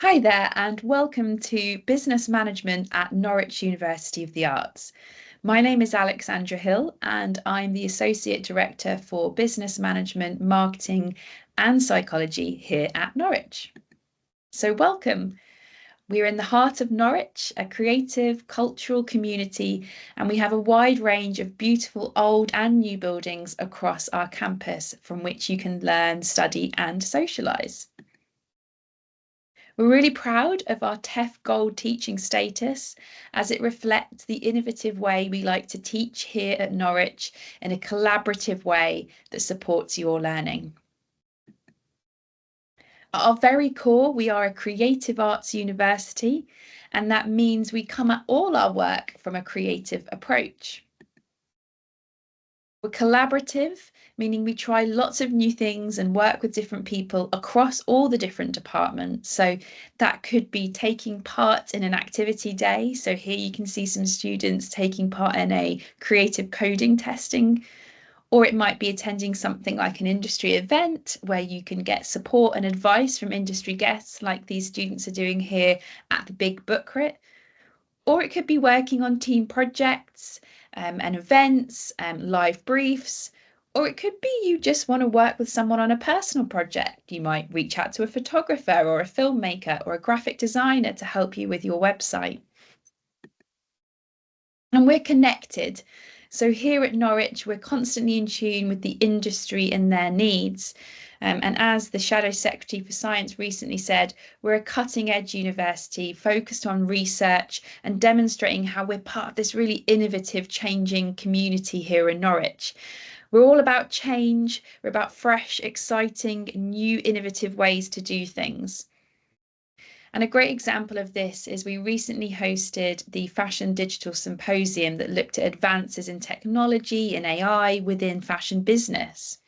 Hi there, and welcome to Business Management at Norwich University of the Arts. My name is Alexandra Hill, and I'm the Associate Director for Business Management, Marketing and Psychology here at Norwich. So, welcome. We're in the heart of Norwich, a creative, cultural community, and we have a wide range of beautiful old and new buildings across our campus from which you can learn, study, and socialise. We're really proud of our TEF Gold teaching status as it reflects the innovative way we like to teach here at Norwich in a collaborative way that supports your learning. At our very core, we are a creative arts university, and that means we come at all our work from a creative approach. We're collaborative, meaning we try lots of new things and work with different people across all the different departments. So that could be taking part in an activity day. So here you can see some students taking part in a creative coding testing, or it might be attending something like an industry event where you can get support and advice from industry guests like these students are doing here at the Big Book Crit. Or it could be working on team projects and events, live briefs, or it could be you just want to work with someone on a personal project. You might reach out to a photographer or a filmmaker or a graphic designer to help you with your website. And we're connected. So here at Norwich, we're constantly in tune with the industry and their needs. And as the Shadow Secretary for Science recently said, we're a cutting edge university focused on research and demonstrating how we're part of this really innovative, changing community here in Norwich. We're all about change, we're about fresh, exciting, new, innovative ways to do things. And a great example of this is we recently hosted the Fashion Digital Symposium that looked at advances in technology and AI within fashion business.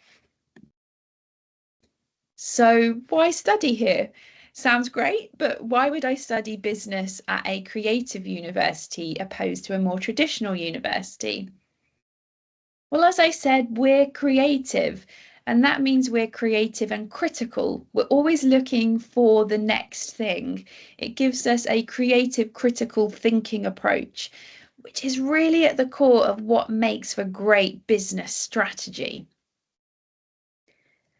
So why study here? Sounds great, but why would I study business at a creative university opposed to a more traditional university? Well, as I said, we're creative, and that means we're creative and critical. We're always looking for the next thing. It gives us a creative, critical thinking approach, which is really at the core of what makes for great business strategy.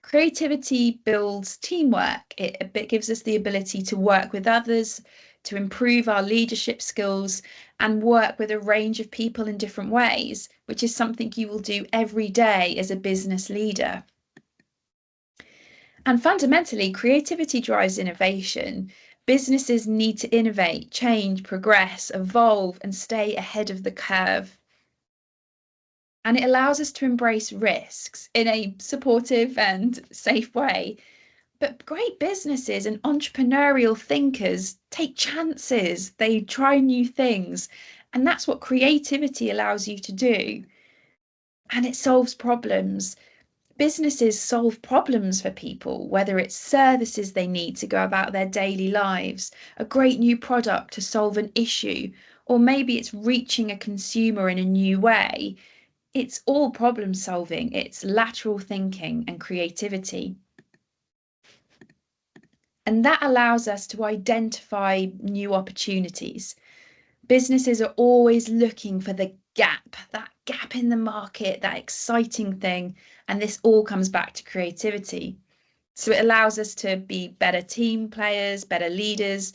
Creativity builds teamwork. It gives us the ability to work with others, to improve our leadership skills, and work with a range of people in different ways, which is something you will do every day as a business leader. And fundamentally, creativity drives innovation. Businesses need to innovate, change, progress, evolve, and stay ahead of the curve. And it allows us to embrace risks in a supportive and safe way. But great businesses and entrepreneurial thinkers take chances, they try new things, and that's what creativity allows you to do. And it solves problems. Businesses solve problems for people, whether it's services they need to go about their daily lives, a great new product to solve an issue, or maybe it's reaching a consumer in a new way. It's all problem solving, it's lateral thinking and creativity. And that allows us to identify new opportunities. Businesses are always looking for the gap, that gap in the market, that exciting thing. And this all comes back to creativity. So it allows us to be better team players, better leaders,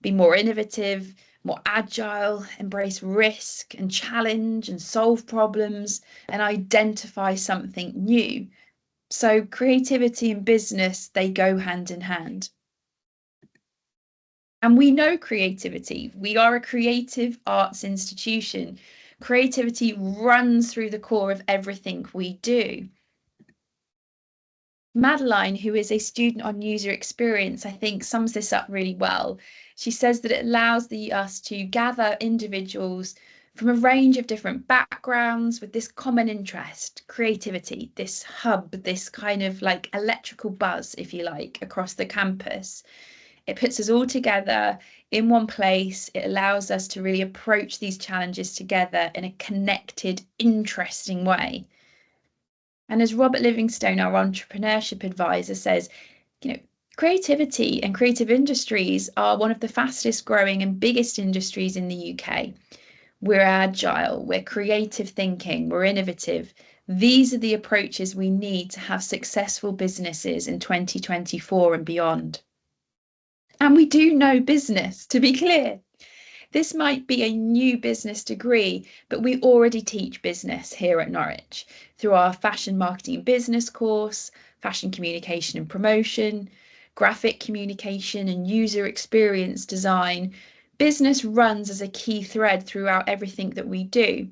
be more innovative, more agile, embrace risk and challenge and solve problems and identify something new. So creativity and business, they go hand in hand. And we know creativity. We are a creative arts institution. Creativity runs through the core of everything we do. Madeline, who is a student on user experience, I think sums this up really well. She says that it allows us to gather individuals from a range of different backgrounds with this common interest, creativity, this hub, this kind of like electrical buzz, if you like, across the campus. It puts us all together in one place. It allows us to really approach these challenges together in a connected, interesting way. And as Robert Livingstone, our entrepreneurship advisor, says, you know, Creativity and creative industries are one of the fastest growing and biggest industries in the UK. We're agile, we're creative thinking, we're innovative. These are the approaches we need to have successful businesses in 2024 and beyond. And we do know business, to be clear. This might be a new business degree, but we already teach business here at Norwich through our fashion marketing and business course, fashion communication and promotion, graphic communication and user experience design. Business runs as a key thread throughout everything that we do.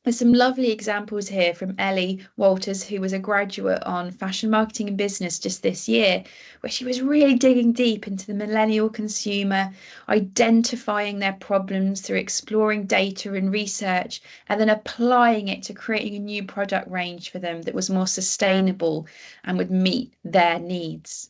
There's some lovely examples here from Ellie Walters, who was a graduate on fashion marketing and business just this year, where she was really digging deep into the millennial consumer, identifying their problems through exploring data and research, and then applying it to creating a new product range for them that was more sustainable and would meet their needs.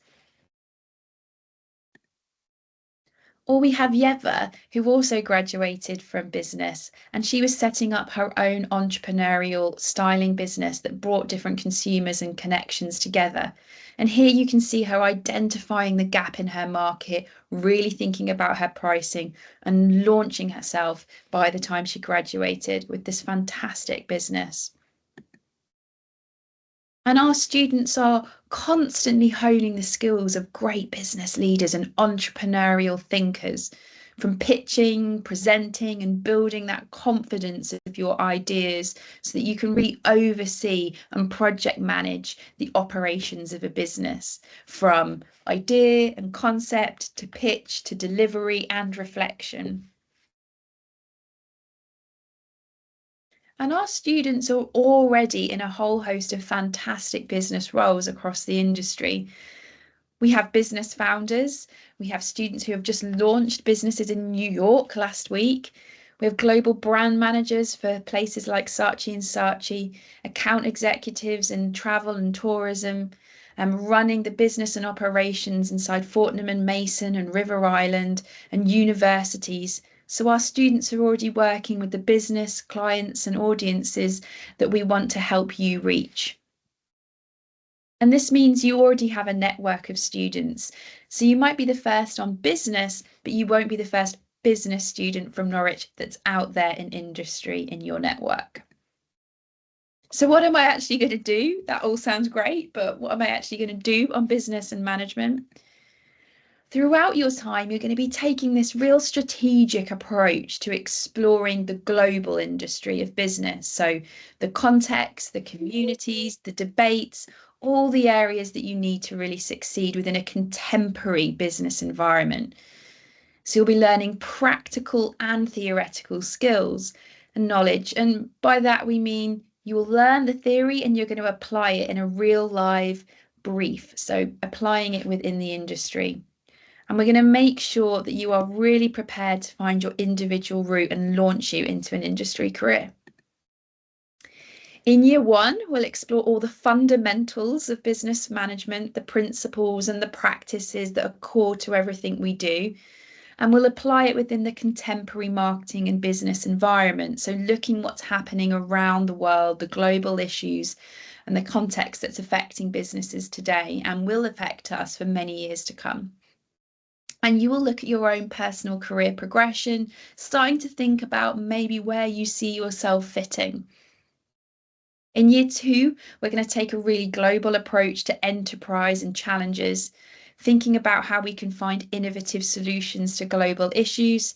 Or we have Yeva, who also graduated from business, and she was setting up her own entrepreneurial styling business that brought different consumers and connections together. And here you can see her identifying the gap in her market, really thinking about her pricing and launching herself by the time she graduated with this fantastic business. And our students are constantly honing the skills of great business leaders and entrepreneurial thinkers, from pitching, presenting, and building that confidence of your ideas so that you can really oversee and project manage the operations of a business, from idea and concept to pitch to delivery and reflection. And our students are already in a whole host of fantastic business roles across the industry. We have business founders, we have students who have just launched businesses in New York last week. We have global brand managers for places like Saatchi and Saatchi, account executives in travel and tourism, running the business and operations inside Fortnum and Mason and River Island and universities. So our students are already working with the business, clients, and audiences that we want to help you reach. And this means you already have a network of students. So you might be the first on business, but you won't be the first business student from Norwich that's out there in industry in your network. So what am I actually going to do? That all sounds great, but what am I actually going to do on business and management? Throughout your time, you're going to be taking this real strategic approach to exploring the global industry of business. So, the context, the communities, the debates, all the areas that you need to really succeed within a contemporary business environment. So, you'll be learning practical and theoretical skills and knowledge. And by that, we mean you will learn the theory and you're going to apply it in a real live brief. So, applying it within the industry. And we're going to make sure that you are really prepared to find your individual route and launch you into an industry career. In year one, we'll explore all the fundamentals of business management, the principles and the practices that are core to everything we do. And we'll apply it within the contemporary marketing and business environment. So looking what's happening around the world, the global issues and the context that's affecting businesses today and will affect us for many years to come. And you will look at your own personal career progression, starting to think about maybe where you see yourself fitting. In year two, we're going to take a really global approach to enterprise and challenges, thinking about how we can find innovative solutions to global issues,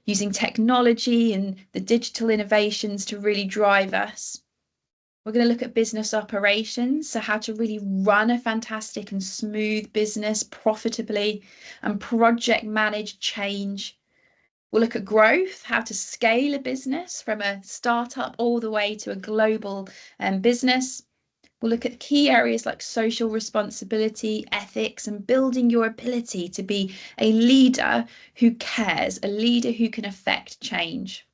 using technology and the digital innovations to really drive us. We're going to look at business operations, so how to really run a fantastic and smooth business profitably and project manage change. We'll look at growth, how to scale a business from a startup all the way to a global business. We'll look at key areas like social responsibility, ethics, and building your ability to be a leader who cares, a leader who can affect change.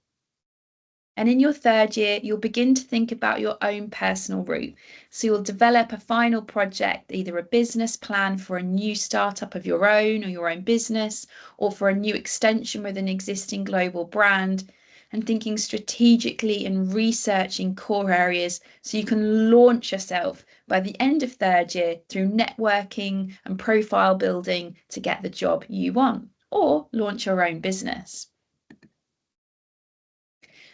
And in your third year, you'll begin to think about your own personal route. So you'll develop a final project, either a business plan for a new startup of your own or your own business, or for a new extension with an existing global brand. and thinking strategically and researching core areas so you can launch yourself by the end of third year through networking and profile building to get the job you want or launch your own business.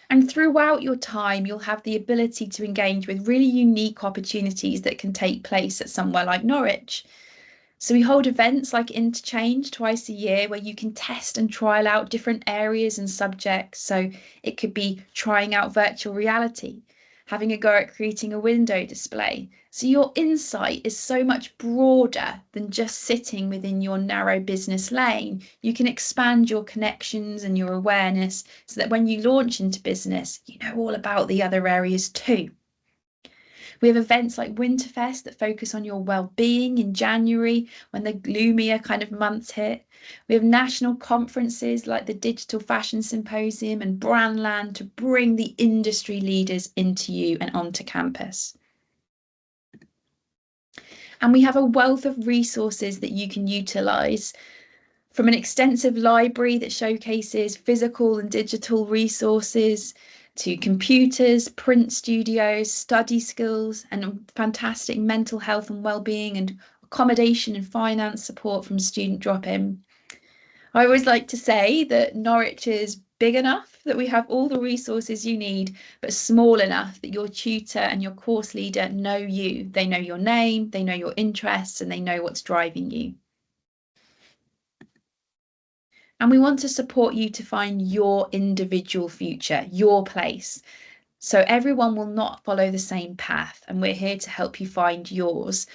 And throughout your time, you'll have the ability to engage with really unique opportunities that can take place at somewhere like Norwich. So we hold events like Interchange twice a year where you can test and trial out different areas and subjects. So it could be trying out virtual reality, having a go at creating a window display. So your insight is so much broader than just sitting within your narrow business lane. You can expand your connections and your awareness so that when you launch into business, you know all about the other areas too. We have events like Winterfest that focus on your well-being in January when the gloomier kind of months hit. We have national conferences like the Digital Fashion Symposium and Brandland to bring the industry leaders into you and onto campus. And we have a wealth of resources that you can utilise, from an extensive library that showcases physical and digital resources to computers, print studios, study skills, and fantastic mental health and well-being and accommodation and finance support from student drop-in. I always like to say that Norwich is big enough that we have all the resources you need, but small enough that your tutor and your course leader know you. They know your name, they know your interests, and they know what's driving you. And we want to support you to find your individual future, your place. So everyone will not follow the same path, and we're here to help you find yours.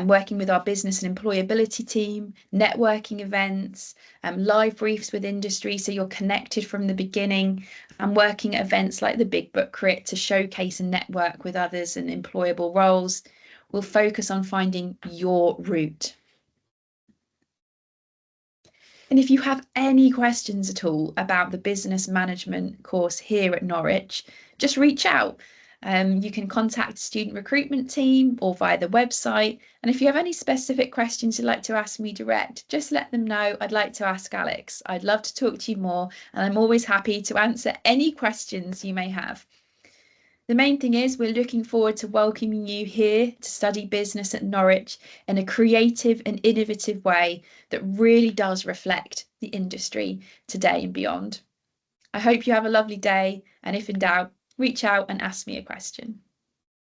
Working with our business and employability team, networking events, live briefs with industry so you're connected from the beginning, and working at events like the Big Book Crit to showcase and network with others in employable roles. We'll focus on finding your route. And if you have any questions at all about the business management course here at Norwich, just reach out. You can contact the student recruitment team or via the website. And if you have any specific questions you'd like to ask me direct, just let them know. I'd like to ask Alex. I'd love to talk to you more, and I'm always happy to answer any questions you may have. The main thing is we're looking forward to welcoming you here to study business at Norwich in a creative and innovative way that really does reflect the industry today and beyond. I hope you have a lovely day, and if in doubt, reach out and ask me a question.